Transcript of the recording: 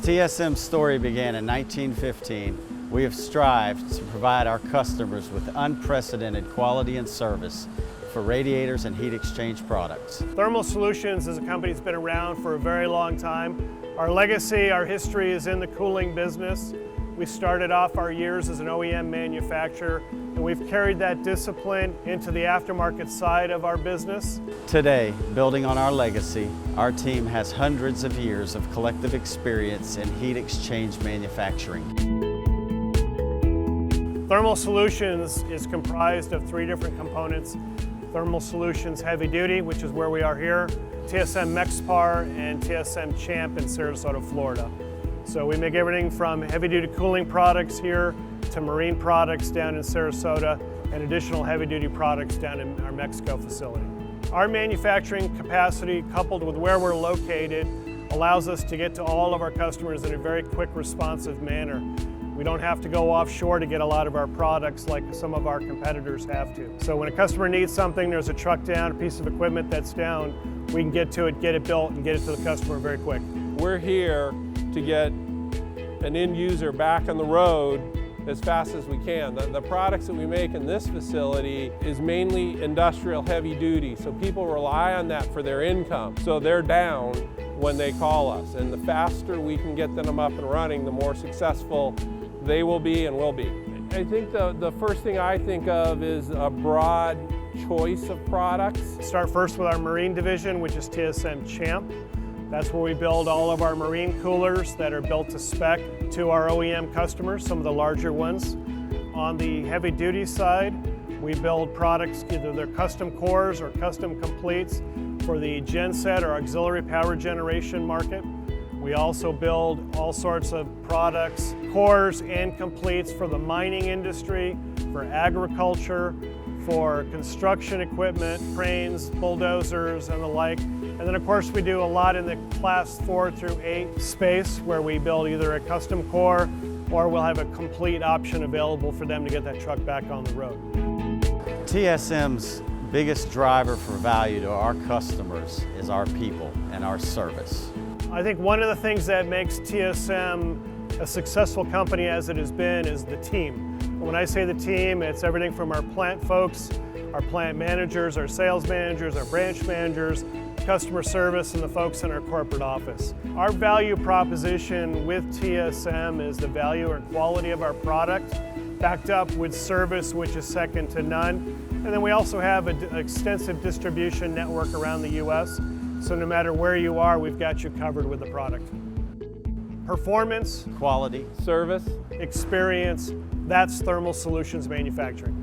TSM's story began in 1915, we have strived to provide our customers with unprecedented quality and service for radiators and heat exchange products. Thermal Solutions is a company that's been around for a very long time. Our legacy, our history is in the cooling business. We started off our years as an OEM manufacturer, and we've carried that discipline into the aftermarket side of our business. Today, building on our legacy, our team has hundreds of years of collective experience in heat exchange manufacturing. Thermal Solutions is comprised of three different components. Thermal Solutions Heavy Duty, which is where we are here, TSM Mexpar, and TSM Champ in Sarasota, Florida. So we make everything from heavy-duty cooling products here to marine products down in Sarasota and additional heavy-duty products down in our Mexico facility. Our manufacturing capacity, coupled with where we're located, allows us to get to all of our customers in a very quick, responsive manner. We don't have to go offshore to get a lot of our products like some of our competitors have to. So when a customer needs something, there's a truck down, a piece of equipment that's down, we can get to it, get it built, and get it to the customer very quick. We're here to get an end user back on the road as fast as we can. The products that we make in this facility is mainly industrial heavy duty, so people rely on that for their income. So they're down when they call us, and the faster we can get them up and running, the more successful they will be and will be. I think the first thing I think of is a broad choice of products. Start first with our marine division, which is TSM Champ. That's where we build all of our marine coolers that are built to spec to our OEM customers, some of the larger ones. On the heavy duty side, we build products, either they're custom cores or custom completes for the genset or auxiliary power generation market. We also build all sorts of products, cores and completes for the mining industry, for agriculture, for construction equipment, cranes, bulldozers, and the like. And then of course we do a lot in the class 4 through 8 space where we build either a custom core or we'll have a complete option available for them to get that truck back on the road. TSM's biggest driver for value to our customers is our people and our service. I think one of the things that makes TSM a successful company as it has been is the team. When I say the team, it's everything from our plant folks, our plant managers, our sales managers, our branch managers, customer service, and the folks in our corporate office. Our value proposition with TSM is the value or quality of our product, backed up with service, which is second to none. And then we also have an extensive distribution network around the U.S., so no matter where you are, we've got you covered with the product. Performance, quality, service, experience, that's Thermal Solutions Manufacturing.